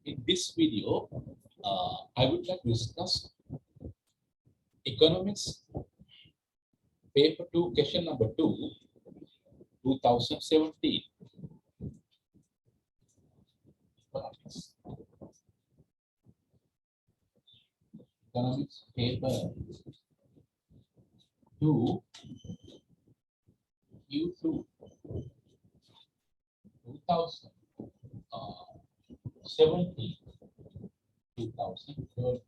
In this video, I would like to discuss economics paper 2, question number 2, 2017. Economics paper 2, Q2, 2017. 2013.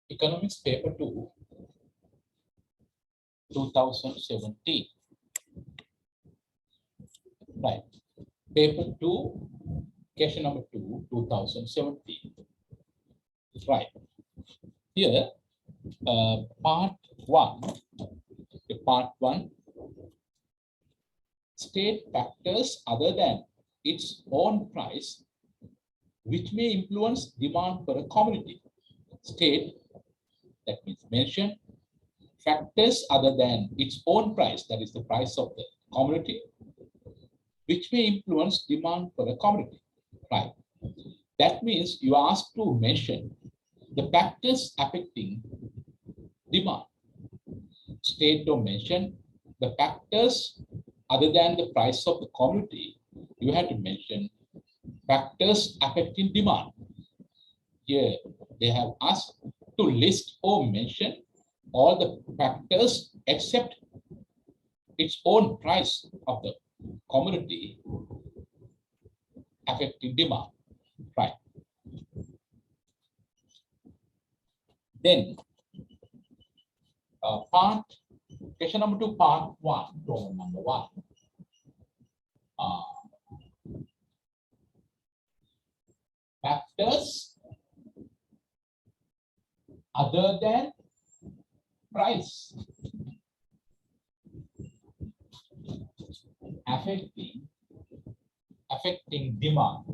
Economics paper 2, 2017. Right. Paper 2, question number 2, 2017. Right. Here, part 1. Part 1. State factors other than its own price which may influence demand for a commodity. State, that means mention, factors other than its own price, that is the price of the commodity, which may influence demand for a commodity. Right. That means you are asked to mention the factors affecting demand. State or mention the factors other than the price of the commodity. You have to mention factors affecting demand. Here they have asked to list or mention all the factors except its own price of the commodity affecting demand. Right. Then question number 2, part 1, problem number 1. Factors other than price affecting demand.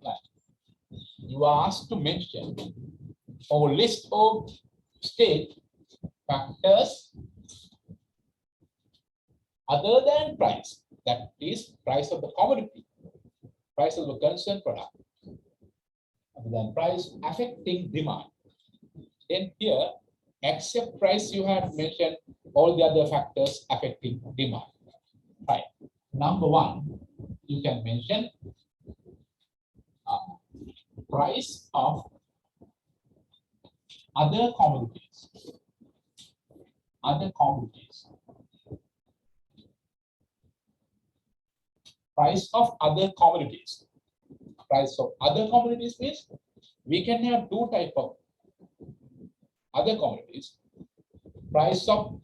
Right. You are asked to mention or list or state factors other than price, that is price of the commodity, price of the concerned product, other than price affecting demand. Then here, except price, you have mentioned all the other factors affecting demand. Right. Number 1, you can mention price of other commodities. Other commodities. Price of other commodities. Price of other commodities means we can have two types of other commodities. Price of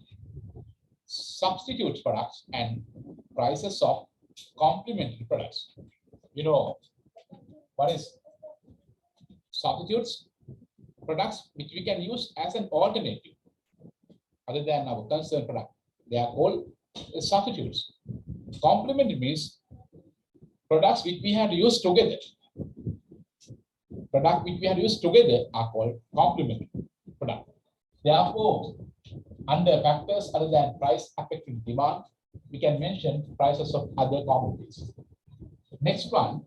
substitute products and prices of complementary products. You know what is substitutes? Products which we can use as an alternative other than our concerned product. They are called substitutes. Complementary means products which we have used together. Products which we have used together are called complementary product. Therefore, under factors other than price affecting demand, we can mention prices of other commodities. Next one,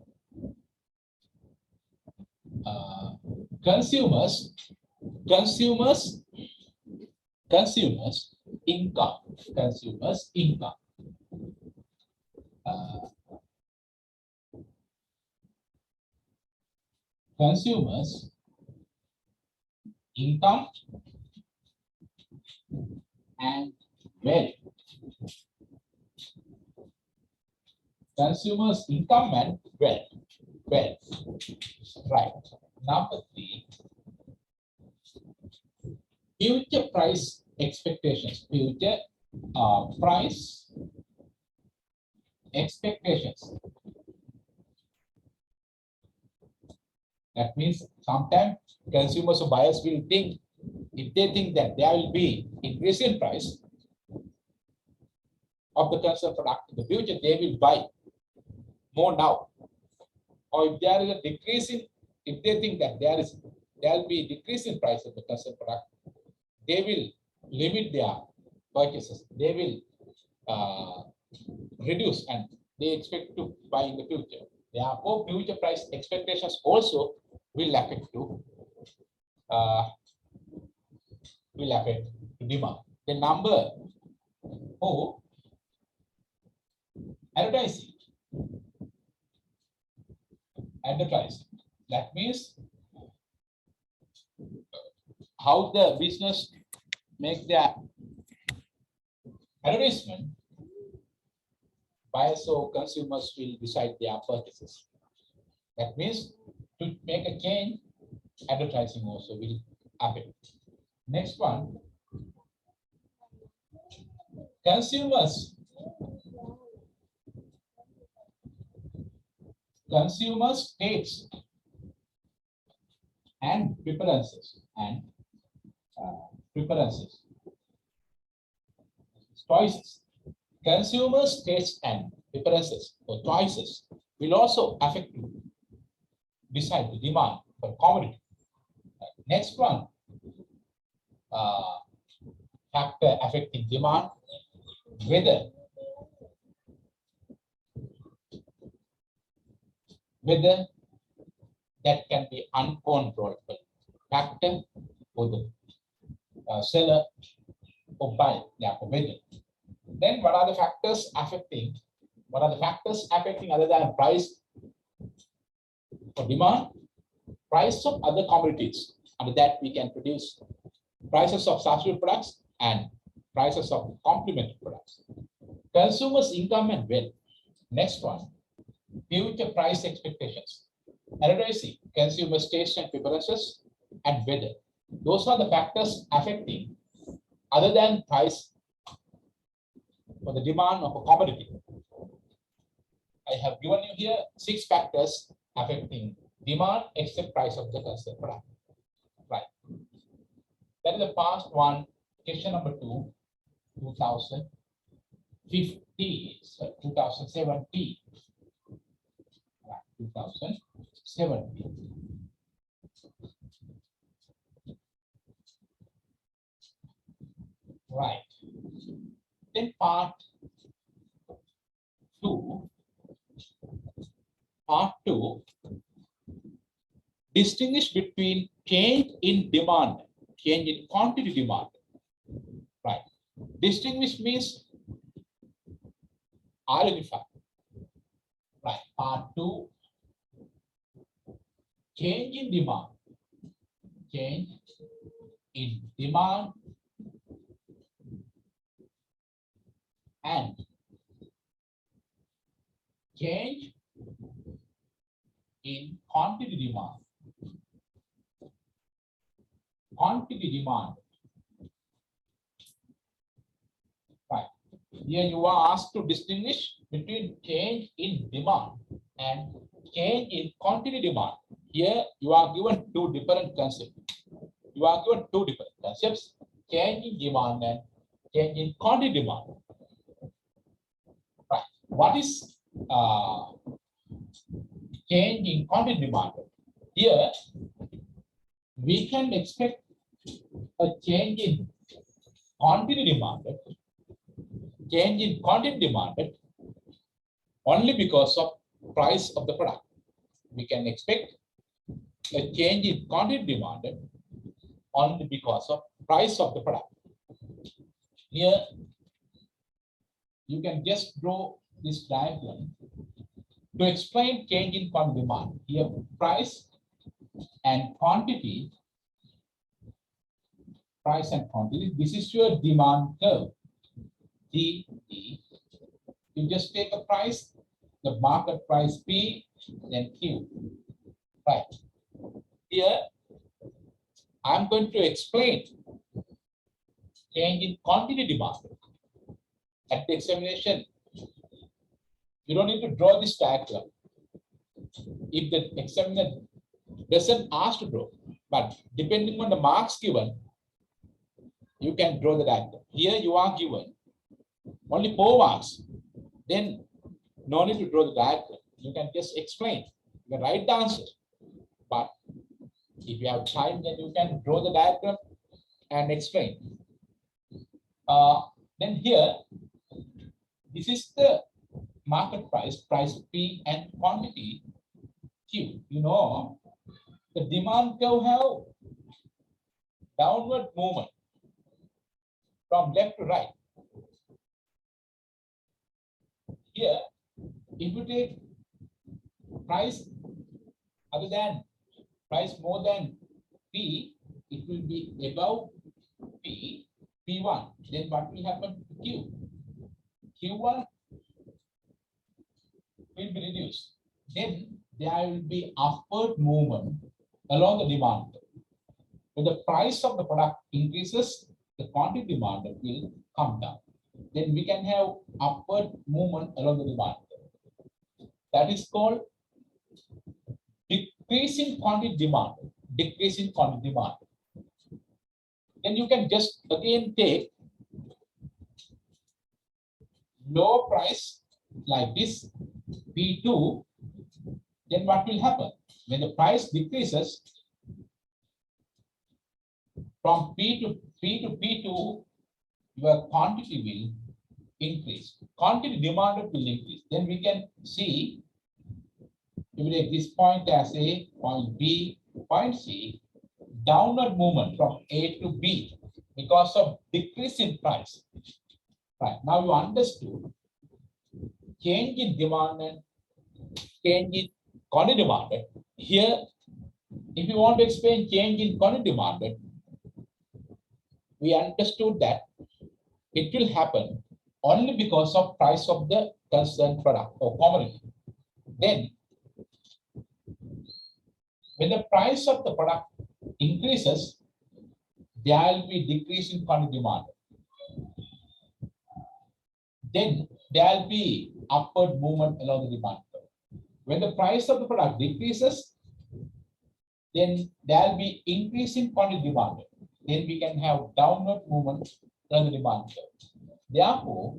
consumers income. Consumers income. Consumers income and wealth. Consumers income and wealth. Right. Number 3, future price expectations. Future price expectations. That means sometimes consumers or buyers will think, if they think that there will be increase in price of the concerned product in the future, they will buy more now. Or if there is a decrease in, if they think that there will be a decrease in price of the concerned product, they will limit their purchases. They will reduce and they expect to buy in the future. Therefore, future price expectations also will affect to demand. The number four, advertising. Advertising. That means how the business make their advertisement. Buyers or consumers will decide their purchases. That means to make a change, advertising also will happen. Next one, consumers tastes and preferences choices. Consumers tastes and preferences or choices will also affect to decide the demand for commodity. Next one, factor affecting demand, weather that can be uncontrollable factor for the seller or buyer, therefore weather. Then what are the factors affecting other than price for demand? Price of other commodities. Under that we can produce prices of substitute products and prices of complementary products. Consumers' income and wealth. Next one, future price expectations. Advertising, consumers' taste and preferences, and weather. Those are the factors affecting other than price for the demand of a commodity. I have given you here 6 factors affecting demand except price of the consumer product. Right. That is the past one. Question number 2, 2015, so 2017. Right, 2017. Right. Then part 2. Distinguish between change in demand, change in quantity demand. Right. Distinguish means identify. Right. Part 2. Change in demand. Change in demand and change in quantity demand. Quantity demand. Right. Here you are asked to distinguish between change in demand and change in quantity demand. Here you are given 2 different concepts. Change in demand and change in quantity demand. Right. What is change in quantity demand? Here we can expect a change in quantity demand. Change in quantity demand only because of price of the product. We can expect a change in quantity demand only because of price of the product. Here you can just draw this diagram to explain change in quantity demand. Here price and quantity. Price and quantity. This is your demand curve. D. You just take a price, the market price P, then Q. Right. Here I'm going to explain change in quantity demand. At the examination, you don't need to draw this diagram. If the examiner doesn't ask to draw, but depending on the marks given, you can draw the diagram. Here you are given only 4 marks. Then no need to draw the diagram. You can just explain. You can write the answer. But if you have time, then you can draw the diagram and explain. Then here, this is the market price, price P and quantity Q. You know, the demand curve have downward movement from left to right. Here, if you take price other than price more than P, it will be above P, P1. Then what will happen to Q? Q1 will be reduced. Then there will be upward movement along the demand curve. When the price of the product increases, the quantity demanded will come down. Then we can have upward movement along the demand curve. That is called decreasing quantity demand. Decreasing quantity demand. Then you can just again take low price like this P2. Then what will happen? When the price decreases from P to P2, your quantity will increase. Quantity demanded will increase. Then we can see, if we take this point as A, point B, point C, downward movement from A to B because of decrease in price. Right. Now you understood change in demand and change in quantity demanded. Here, if you want to explain change in quantity demanded, we understood that it will happen only because of price of the concerned product or commodity. Then, when the price of the product increases, there will be decrease in quantity demand. Then there will be upward movement along the demand curve. When the price of the product decreases, then there will be increase in quantity demand. Then we can have downward movement along the demand curve. Therefore,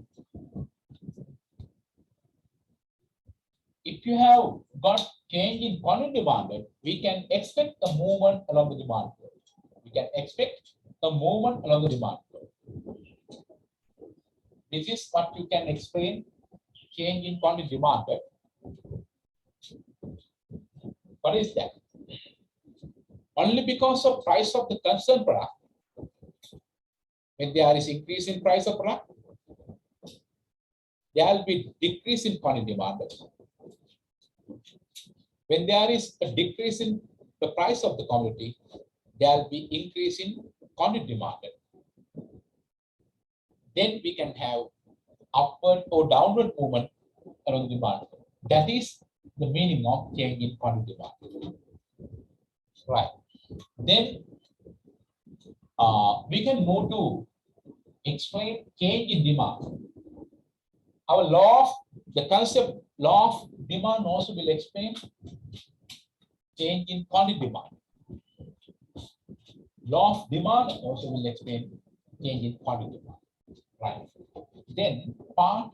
if you have got change in quantity demanded, we can expect a movement along the demand curve. We can expect a movement along the demand curve. This is what you can explain change in quantity demanded. What is that? Only because of price of the concerned product, when there is increase in price of product, there will be decrease in quantity demanded. When there is a decrease in the price of the commodity, there will be increase in quantity demanded. Then we can have upward or downward movement along the demand. That is the meaning of change in quantity demand. Right. Then we can move to explain change in demand. Our law of the concept law of demand also will explain change in quantity demand. Law of demand also will explain change in quantity demand. Right. Then part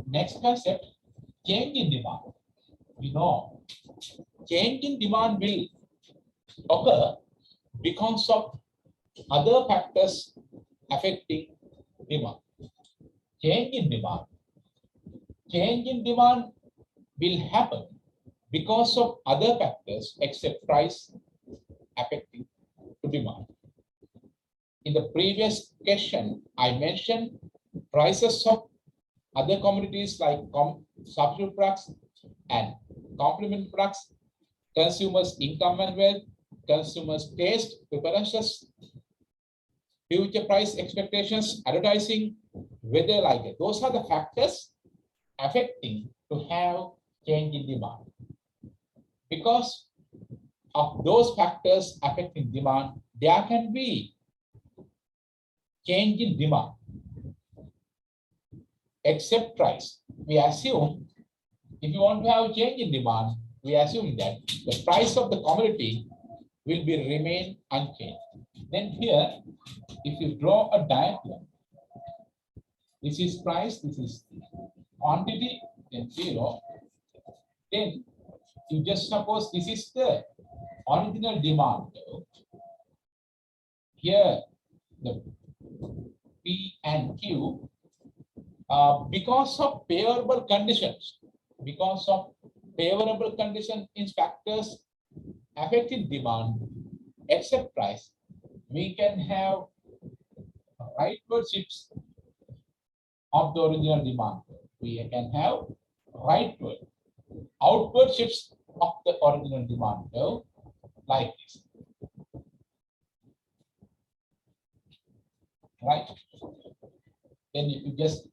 next concept, change in demand. We know change in demand will occur because of other factors affecting demand. Change in demand will happen because of other factors except price affecting demand. In the previous question, I mentioned prices of other commodities like substitute products and complementary products, consumers' income and wealth, consumers' taste, preferences, future price expectations, advertising, weather like that. Those are the factors affecting to have change in demand. Because of those factors affecting demand, there can be change in demand except price. We assume if you want to have change in demand, we assume that the price of the commodity will be remain unchanged. Then here, if you draw a diagram, this is price, this is quantity, then 0. Then you just suppose this is the original demand. Here, the P and Q, Because of favorable conditions, because of favorable condition in factors affecting demand except price, we can have rightward shifts of the original demand. We can have rightward, outward shifts of the original demand curve like this. Right? Then if you just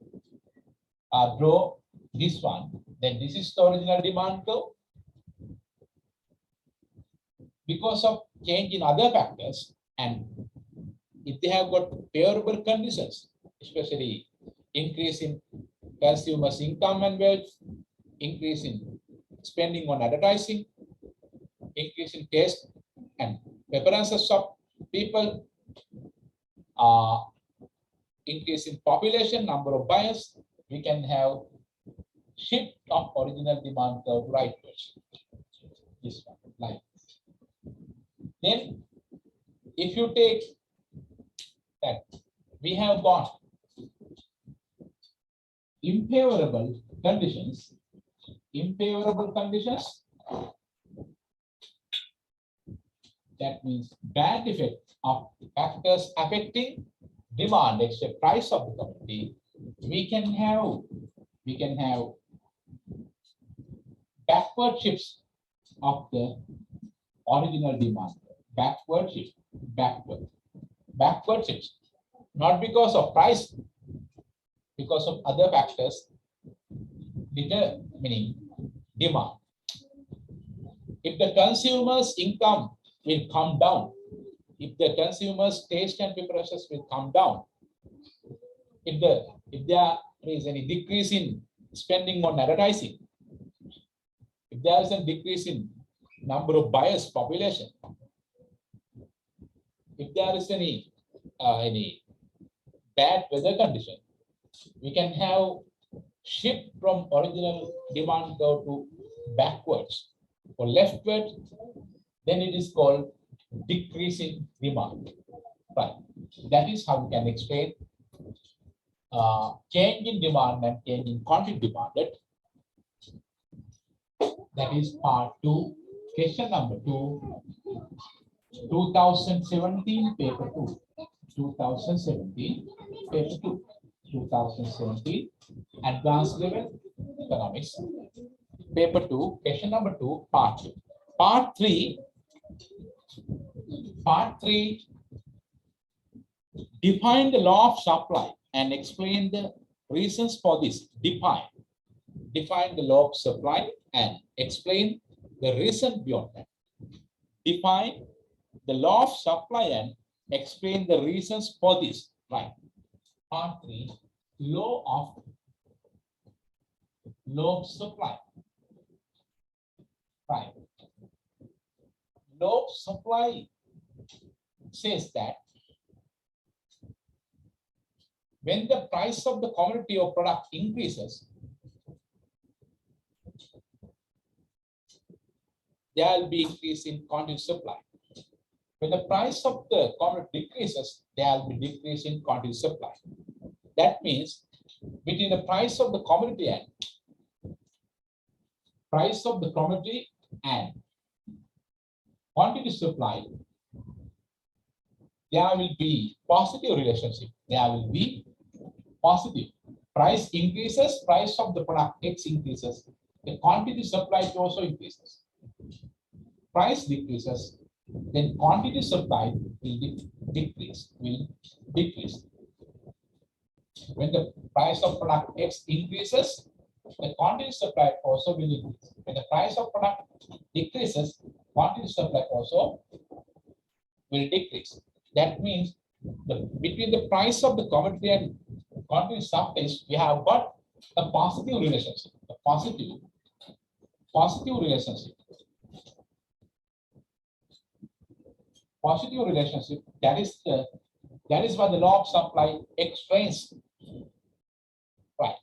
draw this one, then this is the original demand curve. Because of change in other factors, and if they have got favorable conditions, especially increase in consumers' income and wealth, increase in spending on advertising, increase in taste and preferences of people, increase in population, number of buyers, we can have shift of original demand curve rightwards. This one, like this. Then, if you take that we have got unfavorable conditions, that means bad effect of factors affecting demand except price of the commodity, we can have backward shifts of the original demand. Backward shifts, not because of price, because of other factors determining demand. If the consumer's income will come down, if the consumer's taste and preferences will come down, if there is any decrease in spending on advertising, if there is a decrease in number of buyers, population, if there is any bad weather condition, we can have shift from original demand curve to backwards or leftward. Then it is called decreasing demand. Right. That is how we can explain change in demand and change in quantity demanded. That is part 2, question number 2, 2017 paper 2. 2017 paper 2. 2017 advanced level economics paper 2, question number 2, part 2. Part 3, define the law of supply and explain the reasons for this. Define the law of supply and explain the reason beyond that. Define the law of supply and explain the reasons for this. Right. Part 3, law of supply. Right. Law of supply says that when the price of the commodity or product increases, there will be increase in quantity supply. When the price of the commodity decreases, there will be decrease in quantity supply. That means between the price of the commodity and quantity supply, there will be positive relationship. There will be positive. Price increases, price of the product X increases, the quantity supplied also increases. Price decreases, then quantity supplied will decrease. When the price of product X increases, the quantity supplied also will increase. When the price of product decreases, quantity supplied also will decrease. That means between the price of the commodity and quantity supplies, we have got a positive relationship. A positive relationship. Positive relationship. That is what the law of supply explains. Right.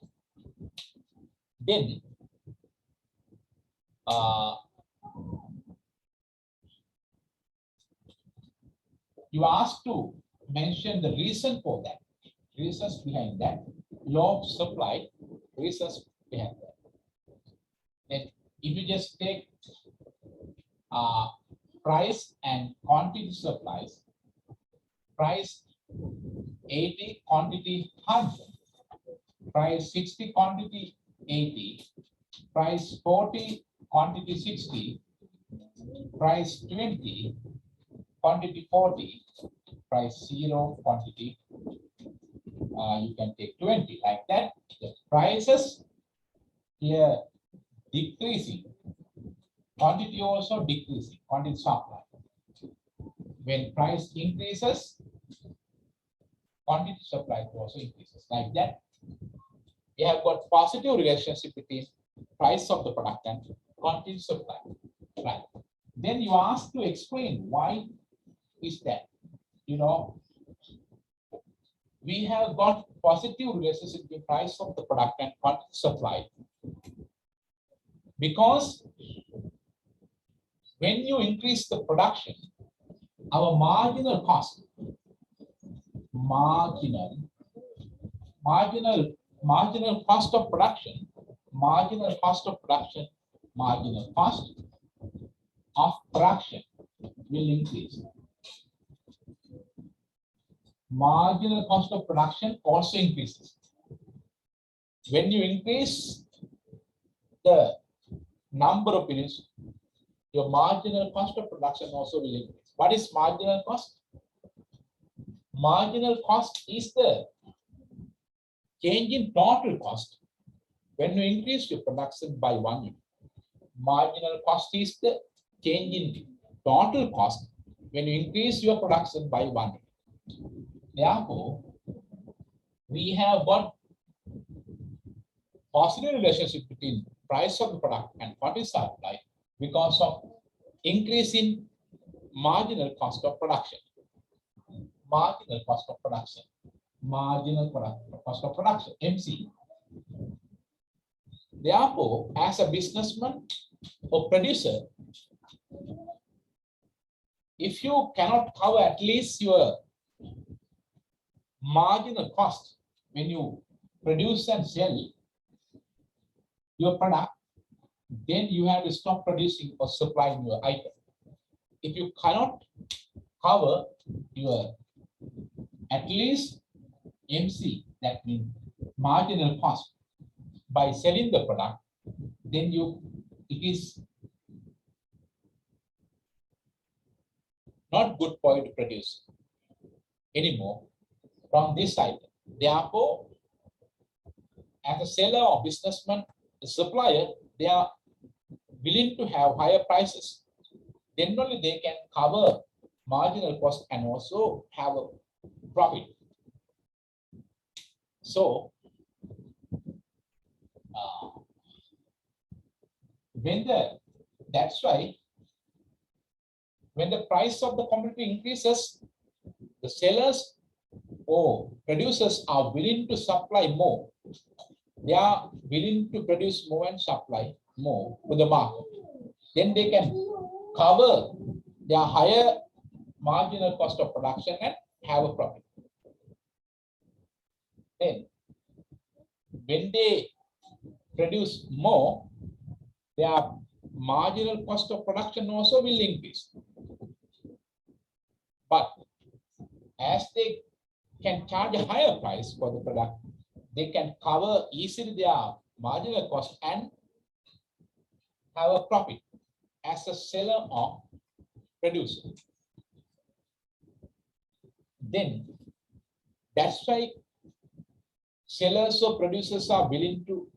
Then you asked to mention the reason for that. reasons behind that. Law of supply, reasons behind that. Then if you just take price and quantity supplies, price 80, quantity 100, price 60, quantity 80, price 40, quantity 60, price 20, quantity 40, price 0, quantity you can take 20, like that. The prices here decreasing, quantity also decreasing, quantity supply. When price increases, quantity supply also increases, like that. We have got positive relationship between price of the product and quantity supply, right? Then you ask to explain why is that. You know, we have got positive relationship between price of the product and quantity supply because when you increase the production, our marginal cost, marginal cost of production, marginal cost of production will increase. Marginal cost of production also increases. When you increase the number of units, your marginal cost of production also will increase. What is marginal cost? Marginal cost is the change in total cost when you increase your production by 1 unit. Marginal cost is the change in total cost when you increase your production by 1 unit. Therefore, we have got positive relationship between price of the product and quantity supply because of increase in marginal cost of production. Marginal cost of production. Marginal cost of production, MC. Therefore, as a businessman or producer, if you cannot cover at least your marginal cost when you produce and sell your product, then you have to stop producing or supplying your item. If you cannot cover your at least MC, that means marginal cost, by selling the product, then it is not good for you to produce anymore from this item. Therefore, as a seller or businessman, the supplier, they are willing to have higher prices. Then only they can cover marginal cost and also have a profit. So, that's why when the price of the commodity increases, the sellers or producers are willing to supply more. They are willing to produce more and supply more to the market. Then they can cover their higher marginal cost of production and have a profit. Then, when they produce more, their marginal cost of production also will increase. But as they can charge a higher price for the product, they can cover easily their marginal cost and have a profit as a seller or producer. Then that's why sellers or producers are willing to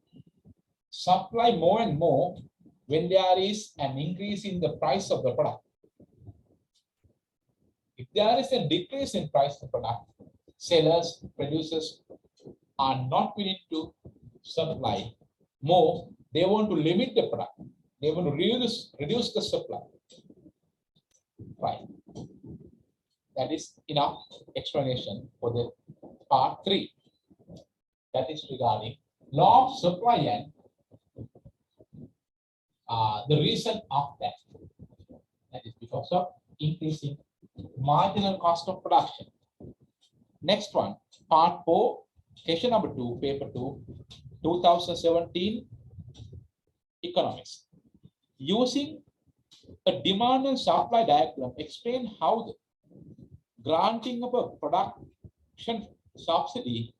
supply more and more when there is an increase in the price of the product. If there is a decrease in price of the product, sellers, producers are not willing to supply more. They want to limit the product. They want to reduce the supply. Right. That is enough explanation for the part 3. That is regarding law of supply and the reason of that. That is because of increasing marginal cost of production. Next one, Part 4, question number 2, paper 2, 2017 economics. Using a demand and supply diagram, explain how the granting of a production subsidy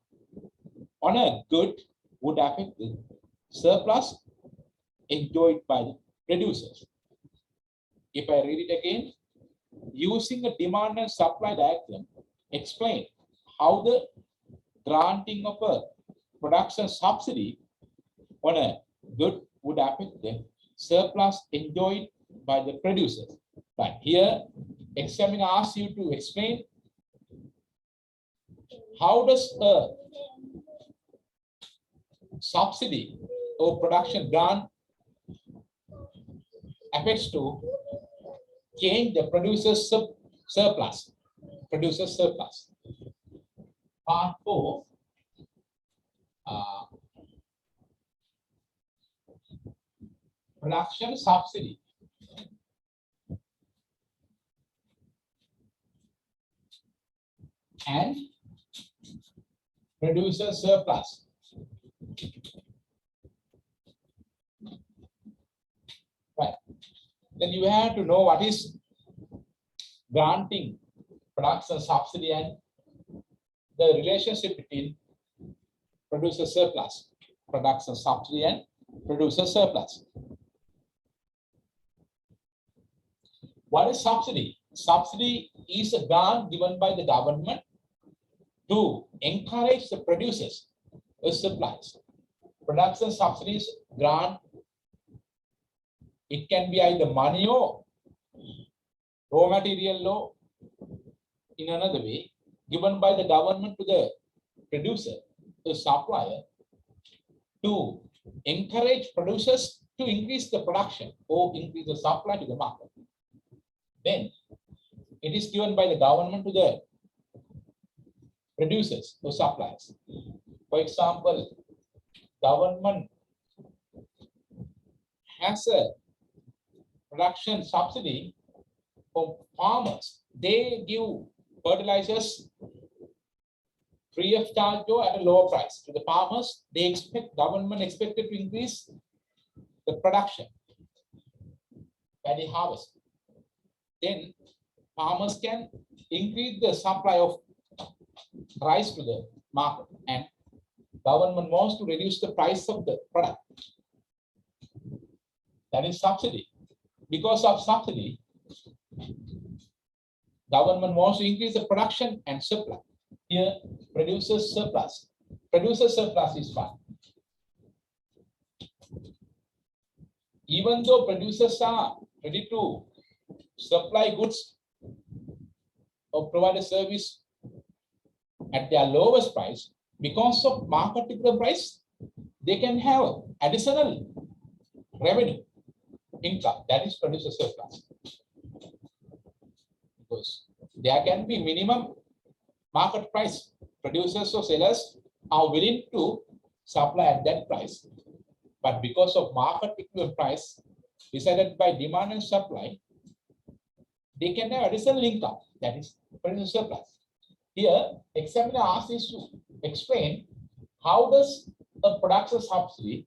on a good would affect the surplus enjoyed by the producers. If I read it again, using a demand and supply diagram, explain how the granting of a production subsidy on a good would affect the surplus enjoyed by the producers. Right here, examiner asks you to explain how does a subsidy or production grant affects to change the producer's surplus. Producer's surplus. Part 4. Production subsidy. And producer surplus. Right. Then you have to know what is granting production subsidy and the relationship between producer surplus, production subsidy and producer surplus. What is subsidy? Subsidy is a grant given by the government to encourage the producers with supplies. Production subsidies grant, it can be either money or raw material or in another way, given by the government to the producer, the supplier, to encourage producers to increase the production or increase the supply to the market. Then it is given by the government to the producers or suppliers. For example, government has a production subsidy for farmers. They give fertilizers free of charge or at a lower price to the farmers. They expect, government expected to increase the production by the harvest. Then farmers can increase the supply of rice to the market, and government wants to reduce the price of the product. That is subsidy. Because of subsidy, government wants to increase the production and supply. Here, producer surplus. Producer surplus is fine. Even though producers are ready to supply goods or provide a service at their lowest price, because of market price, they can have additional revenue income. That is producer surplus. Because there can be minimum market price. Producers or sellers are willing to supply at that price. But because of market equivalent price decided by demand and supply, they can have additional income. That is producer surplus. Here, examiner asks us to explain how does a production subsidy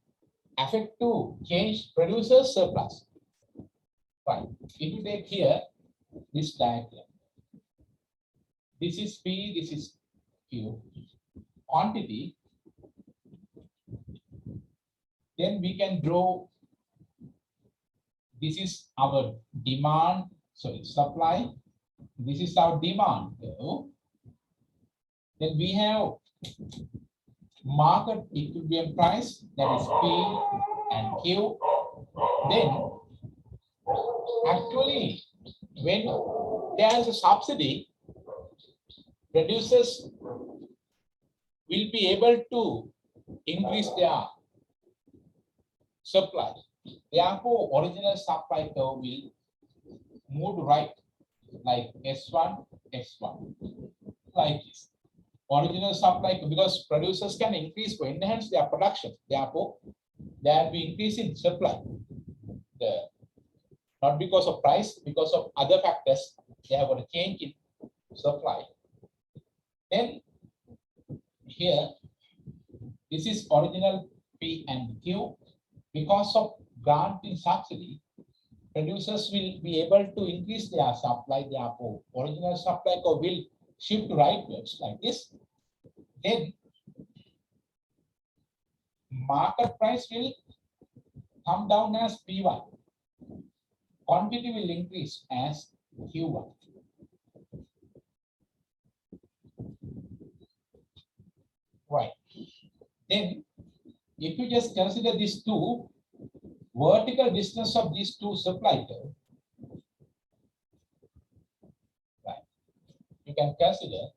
affect to change producer surplus. Fine. If you take here this diagram, this is P, this is Q, quantity. Then we can draw, this is our demand, sorry, supply. This is our demand. Then we have market equilibrium price, that is P and Q. Then actually, when there is a subsidy, producers will be able to increase their supply. Therefore, original supply curve will move right, like S1, S1, like this. Original supply, because producers can increase or enhance their production. Therefore, there will be increase in supply. Not because of price, because of other factors, they have got a change in supply. Then here, this is original P and Q. Because of grant in subsidy, producers will be able to increase their supply, therefore original supply curve will shift rightwards like this. Then market price will come down as P1. Quantity will increase as Q1. Right. Then if you just consider these two, vertical distance of these two supply curve, right, you can consider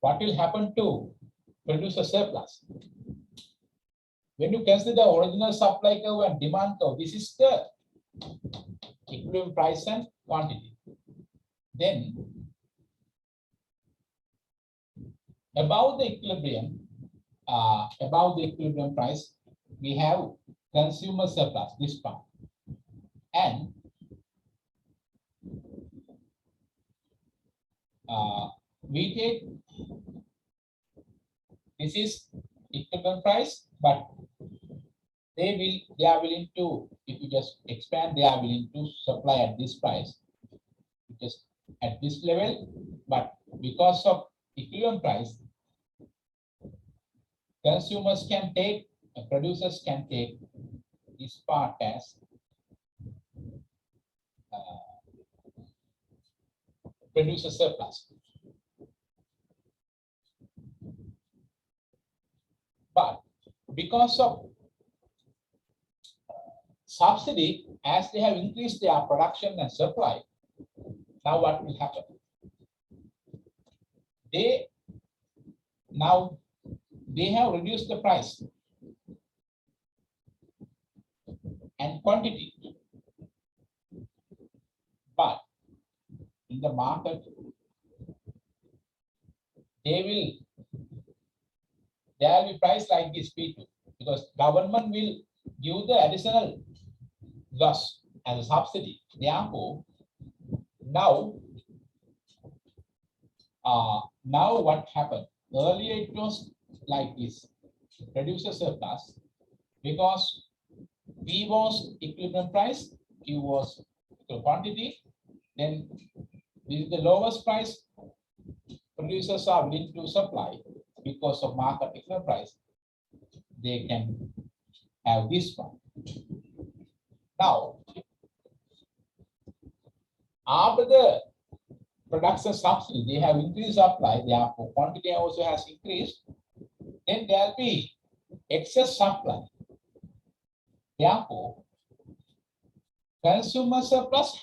what will happen to producer surplus. When you consider original supply curve and demand curve, this is the equilibrium price and quantity. Then above the equilibrium price, we have consumer surplus, this part, and we take this is equilibrium price, but they are willing to, if you just expand, they are willing to supply at this price, just at this level, but because of equilibrium price, consumers can take, producers can take this part as producer surplus. But because of subsidy, as they have increased their production and supply, now what will happen? They have reduced the price and quantity, but in the market there will be price like this P2, because government will give the additional loss as a subsidy. Therefore, now what happened? Earlier it was like this, producer surplus, because P was equilibrium price, Q was equal quantity, then this is the lowest price producers are willing to supply because of market equilibrium price, they can have this one. Now, after the production subsidy, they have increased supply, therefore quantity also has increased, then there will be excess supply. Therefore, consumer surplus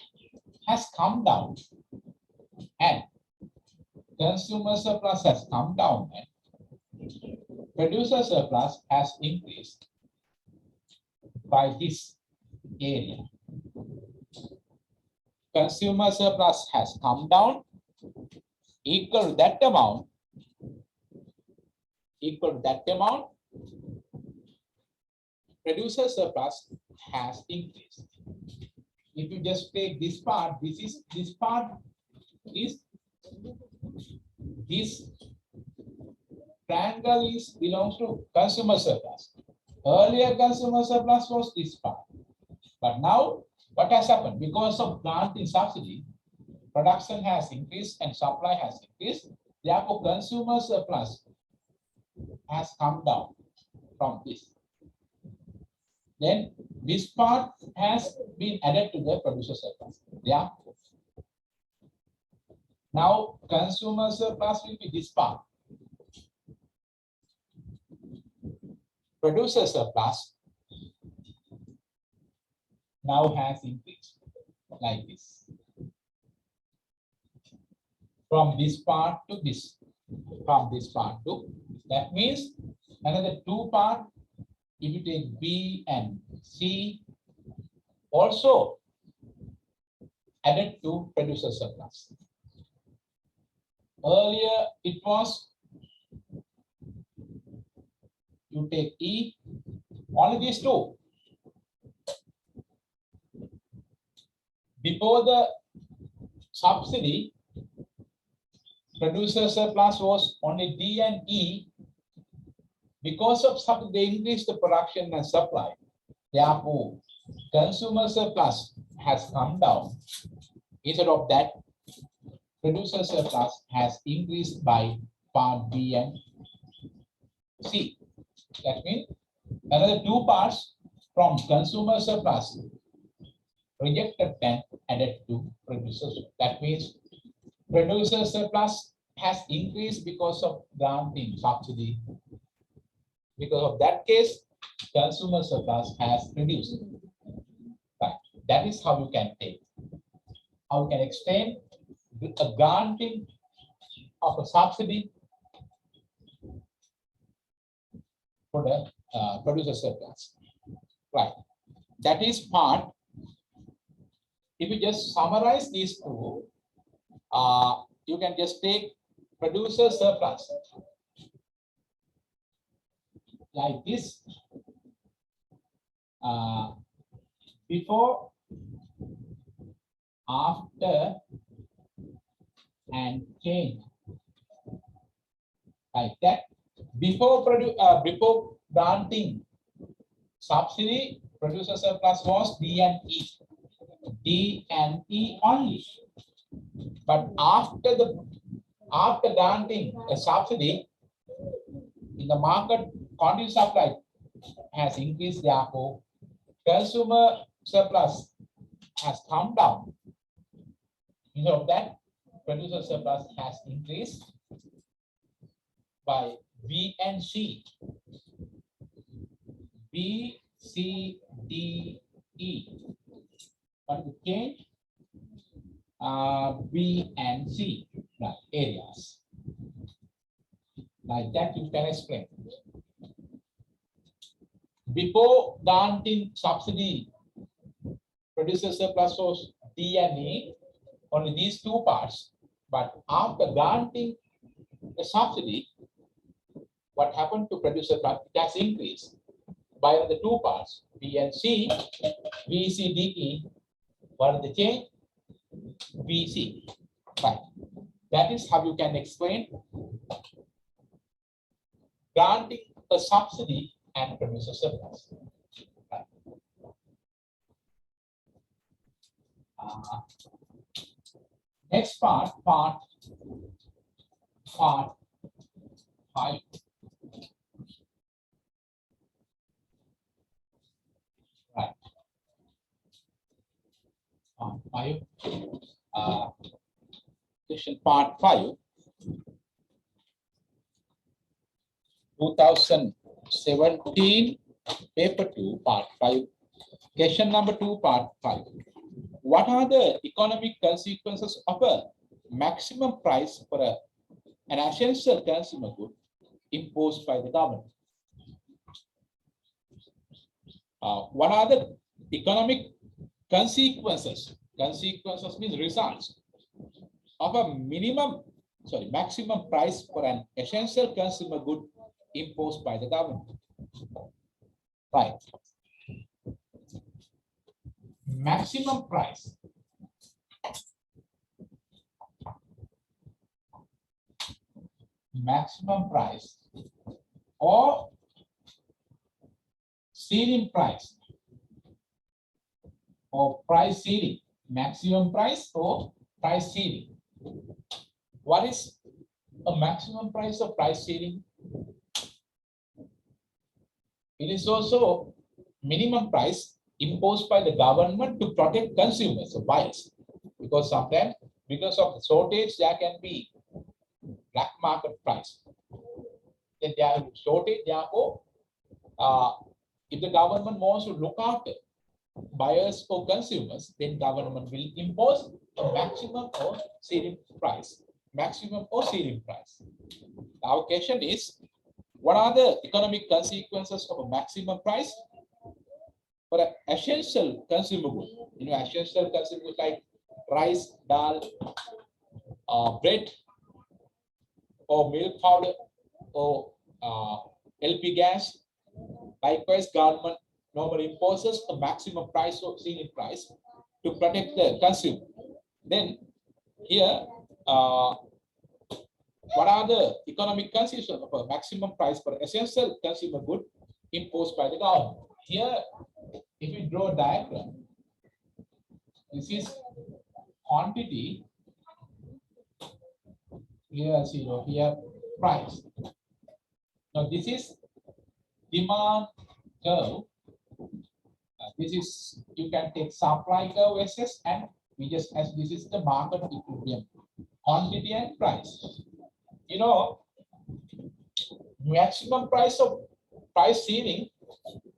has come down, and consumer surplus has come down, and producer surplus has increased by this area. Consumer surplus has come down, equal to that amount, producer surplus has increased. If you just take this part, this triangle belongs to consumer surplus. Earlier consumer surplus was this part, but now what has happened? Because of grant in subsidy, production has increased and supply has increased. Therefore, consumer surplus has come down from this. Then this part has been added to the producer surplus. Therefore, now consumer surplus will be this part. Producer surplus now has increased like this, from this part to this, from this part to this. That means another two part, if you take B and C, also added to producer surplus. Earlier it was, you take E, only these two. Before the subsidy, producer surplus was only D and E. Because of something, they increased the production and supply. Therefore, consumer surplus has come down. Instead of that, producer surplus has increased by part B and C. That means another two parts from consumer surplus rejected and added to producer. That means producer surplus has increased because of granting subsidy. Because of that case, consumer surplus has reduced. Right. That is how you can take. How you can explain a granting of a subsidy for the producer surplus. Right. That is part. If you just summarize these two, you can just take producer surplus like this. Before, after, and change. Like that. Before granting subsidy, producer surplus was D and E. D and E only. But after granting a subsidy, in the market, quantity supply has increased. Therefore, consumer surplus has come down. Instead of that, producer surplus has increased by B and C. B, C, D, E. What to change? B and C areas. Like that, you can explain. Before granting subsidy, producer surplus was D and E, only these two parts. But after granting the subsidy, what happened to producer surplus? It has increased by the two parts, B and C, B, C, D, E. What is the change? B, C. Right. That is how you can explain granting a subsidy and producer surplus. Right. Next part 5. Right. Part 5. Question part 5. 2017 paper 2 part 5. Question number 2 part 5. What are the economic consequences of a maximum price for an essential consumer good imposed by the government? What are the economic consequences? Consequences means results of a maximum price for an essential consumer good imposed by the government. Right. Maximum price. Maximum price or ceiling price or price ceiling. Maximum price or price ceiling. What is a maximum price or price ceiling? It is also minimum price imposed by the government to protect consumers or buyers, because sometimes because of the shortage there can be black market price. Then there is shortage. Therefore, if the government wants to look after buyers or consumers, then government will impose a maximum or ceiling price. Maximum or ceiling price. Our question is, what are the economic consequences of a maximum price for an essential consumer good? Essential consumer goods like rice, dal, bread, or milk powder, or LP gas. Likewise, government normally imposes a maximum price or ceiling price to protect the consumer. Then here, what are the economic conditions of a maximum price for essential consumer good imposed by the government? Here, if we draw a diagram, this is quantity, here 0, here price. Now this is demand curve. This is, you can take supply curve SS, and we just, as this is the market equilibrium, quantity and price. You know, maximum price of price ceiling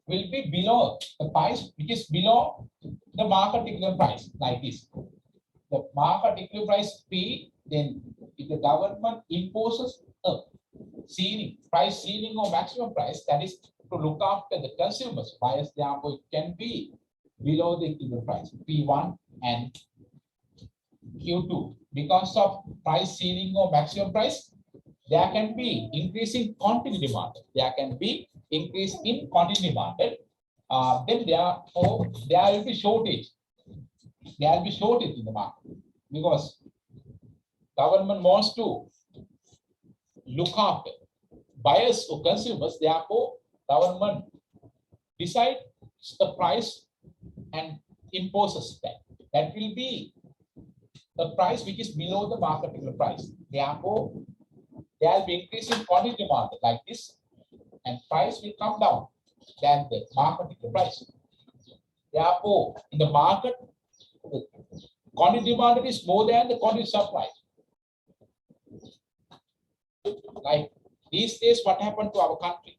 will be below the price which is below the market equilibrium price, like this. The market equilibrium price P, then if the government imposes a ceiling, price ceiling or maximum price, that is to look after the consumers. Price, therefore, it can be below the equilibrium price, P1 and Q2. Because of price ceiling or maximum price, there can be increasing quantity demand. There can be increase in quantity demanded. Then there will be shortage. There will be shortage in the market because government wants to look after buyers or consumers. Therefore, government decides the price and imposes that. That will be the price which is below the market price. Therefore, there will be increasing quantity demand like this, and price will come down than the market price. Therefore, in the market, the quantity demand is more than the quantity supply. Like these days, what happened to our country?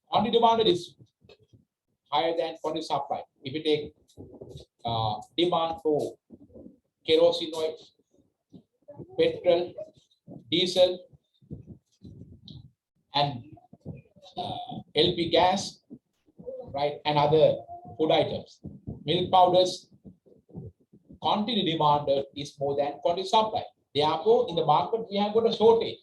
Quantity demand is higher than quantity supply. If you take demand for kerosene oil, petrol, diesel, and LP gas, right, and other food items, milk powders, quantity demanded is more than quantity supply. Therefore, in the market, we have got a shortage.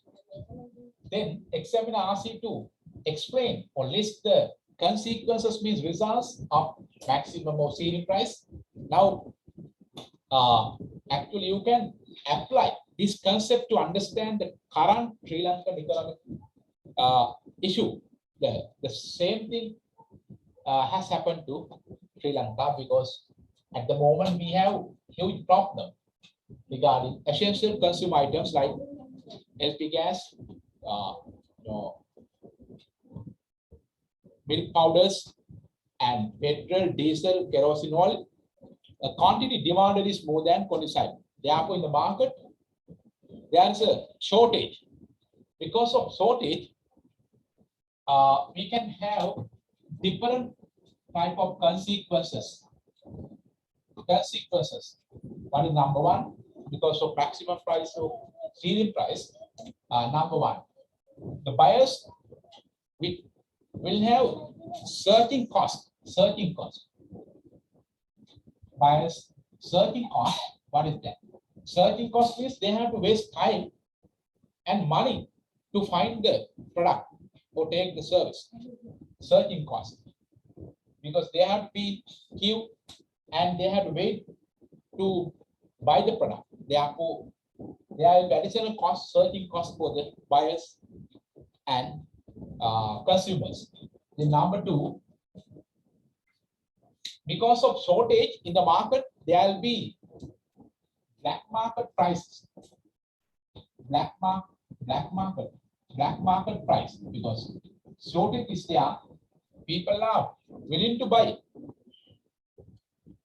Then examiner asks you to explain or list the consequences, means results of maximum or ceiling price. Now, actually, you can apply this concept to understand the current Sri Lankan economic issue. The same thing has happened to Sri Lanka, because at the moment we have huge problem regarding essential consumer items like LP gas, milk powders, and petrol, diesel, kerosene oil. The quantity demanded is more than quantity supply. Therefore, in the market, there is a shortage. Because of shortage, we can have different type of consequences. What is number one? Because of maximum price or ceiling price, number one, the buyers will have searching cost. Buyers searching cost. What is that? Searching cost means they have to waste time and money to find the product or take the service. Searching cost, because they have to be queue and they have to wait to buy the product. Therefore, there will be additional cost, searching cost for the buyers and consumers. The number two, because of shortage in the market, there will be black market prices. Black market price, because shortage is there. People are willing to buy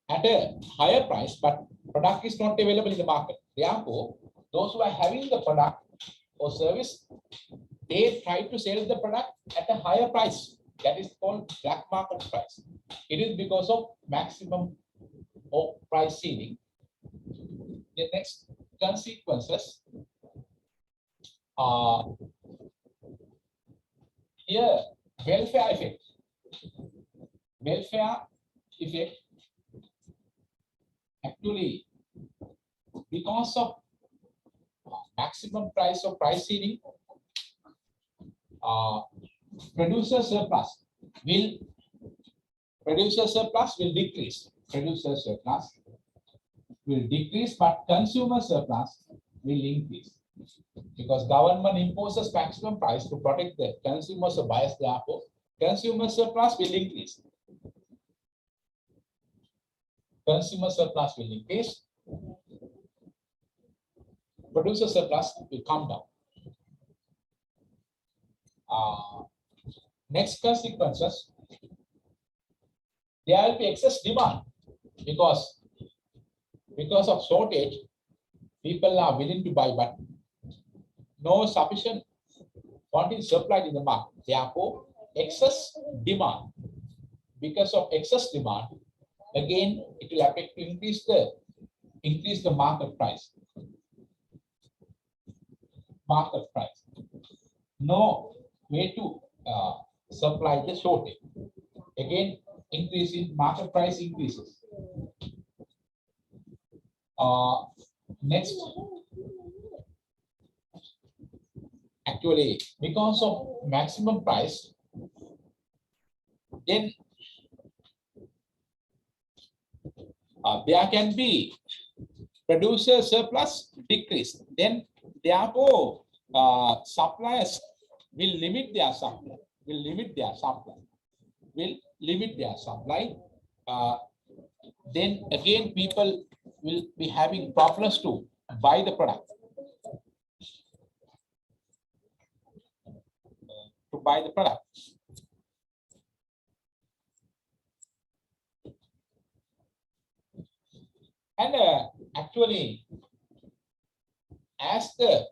at a higher price, but product is not available in the market. Therefore, those who are having the product or service, they try to sell the product at a higher price. That is called black market price. It is because of maximum or price ceiling. The next consequences are here, welfare effect. Welfare effect, actually, because of maximum price or price ceiling, producer surplus will decrease. Producer surplus will decrease, but consumer surplus will increase. Because government imposes maximum price to protect the consumers or buyers, therefore, consumer surplus will increase. Consumer surplus will increase. Producer surplus will come down. Next consequences, there will be excess demand because of shortage, people are willing to buy, but no sufficient quantity supplied in the market. Therefore, excess demand. Because of excess demand, again, it will affect to increase the market price. Market price. No way to supply the shortage. Again, increase in market price increases. Next, actually, because of maximum price, then there can be producer surplus decrease. Then, therefore, suppliers will limit their supply. Then again, people will be having problems to buy the product. And actually, as the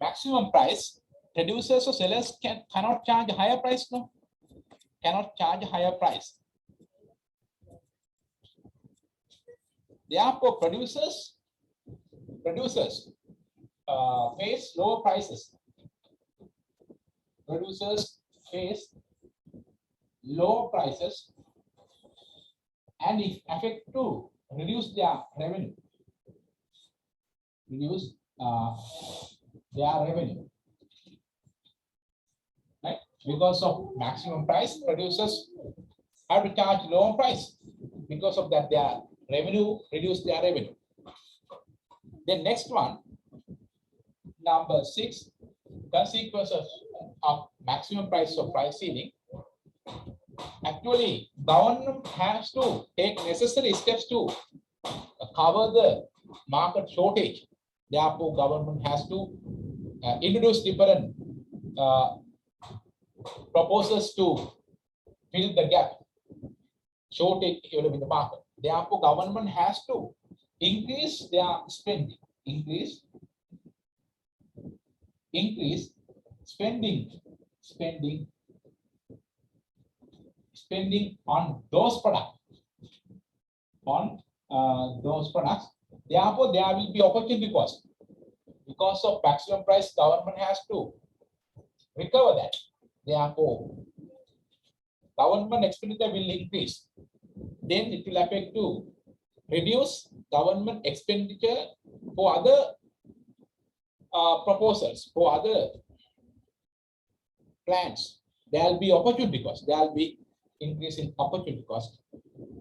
maximum price, producers or sellers cannot charge a higher price. No, cannot charge a higher price. Therefore, producers face lower prices. Producers face lower prices, and it affect to reduce their revenue. Right? Because of maximum price, producers have to charge lower price. Because of that, their revenue reduce their revenue. Then next one, number 6, consequences of maximum price of price ceiling. Actually, government has to take necessary steps to cover the market shortage. Therefore, government has to introduce different proposals to fill the gap, shortage in the market. Therefore, government has to increase their spending, increase spending on those products. Therefore, there will be opportunity cost. Because of maximum price, government has to recover that. Therefore, government expenditure will increase. Then it will affect to reduce government expenditure for other proposals, for other plans. There will be opportunity cost. There will be increase in opportunity cost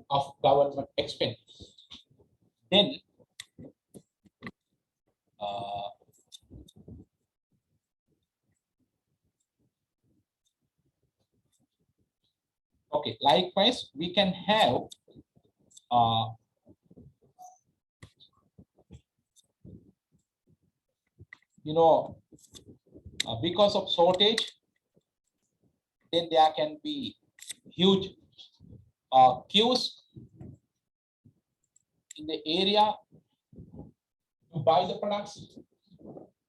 of government expenditure. Then okay, likewise, we can have because of shortage, then there can be huge queues in the area to buy the products.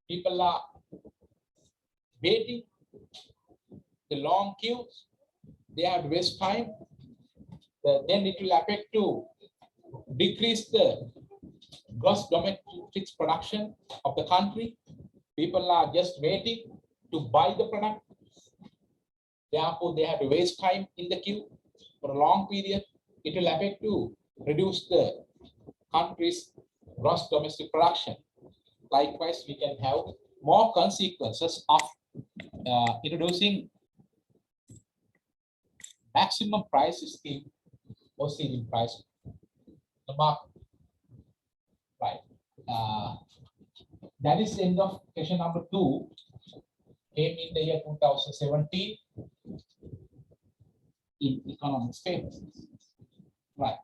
People are waiting the long queues. They have to waste time. Then it will affect to decrease the gross domestic production of the country. People are just waiting to buy the product. Therefore, they have to waste time in the queue for a long period. It will affect to reduce the country's gross domestic production. Likewise, we can have more consequences of introducing maximum price scheme or ceiling price the market. Right. That is the end of question number 2. Came in the year 2017 in economics paper. Right.